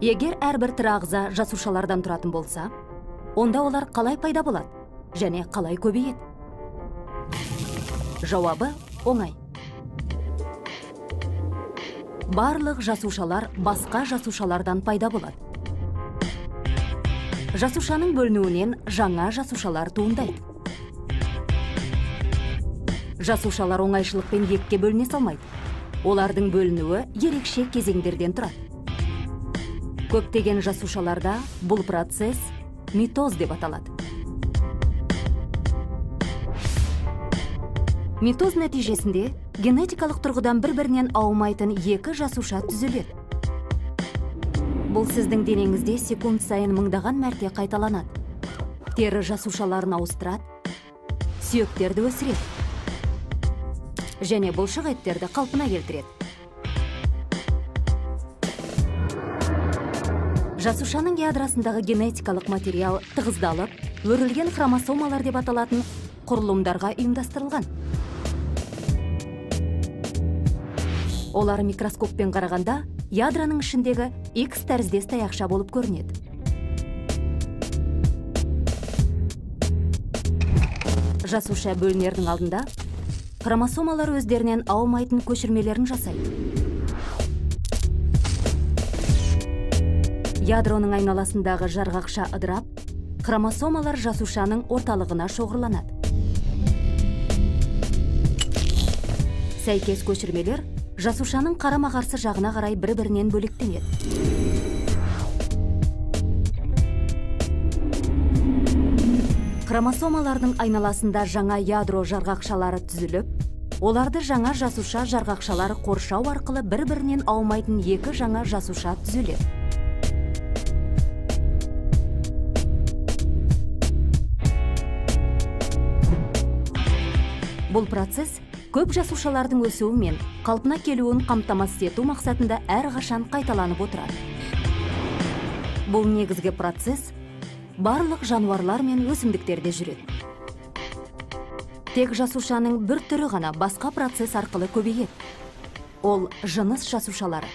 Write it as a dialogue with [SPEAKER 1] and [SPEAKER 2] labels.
[SPEAKER 1] Егер әрбір тірі ағза жасушалардан тұратын болса, онда олар қалай пайда болады және қалай көбейеді? Жауабы оңай. Барлық жасушалар басқа жасушалардан пайда болады. Жасушаның бөлінуінен жаңа жасушалар туындайды. Жасушалар оңайшылықпен екіге бөліне салмайды. Олардың бөлінуі ерекше кезеңдерден тұрады. Көптеген жасушаларда бұл процесс митоз деп аталады. Митоз нәтижесінде генетикалық тұрғыдан бір-бірінен аумайтын екі жасуша түзіледі. Бұл сіздің денеңізде секунд сайын мыңдаған мәрте қайталанады. Тері жасушаларын ауыстырады, сүйектерді өсіреді және бұлшық еттерді қалпына келтіреді. Жасушаның ядросындағы генетикалық материал тығыздалып, өрілген хромосомалар деп аталатын құрылымдарға ұйымдастырылған. Олар микроскоппен қарағанда ядроның ішіндегі X тәріздес таяқша болып көрінеді. Жасуша бөлінердің алдында хромосомалар өздерінен аумайтын көшірмелерін жасайды. Ядроның айналасындағы жарғақша ыдырап, хромосомалар жасушаның орталығына шоғырланады. Сәйкес көшірмелер жасушаның қарама-қарсы жағына қарай бір-бірінен бөлектенеді. Хромосомалардың айналасында жаңа ядро жарғақшалары түзіліп, оларды жаңа жасуша жарғақшалары қоршау арқылы бір-бірінен аумайтын екі жаңа жасуша түзіледі. Бұл процесс көп жасушалардың өсуі мен қалпына келуін қамтамасыз ету мақсатында әрқашан қайталанып отырады. Бұл негізгі процесс барлық жануарлар мен өсімдіктерде жүреді. Тек жасушаның бір түрі ғана басқа процесс арқылы көбейеді. Ол жыныс жасушалары.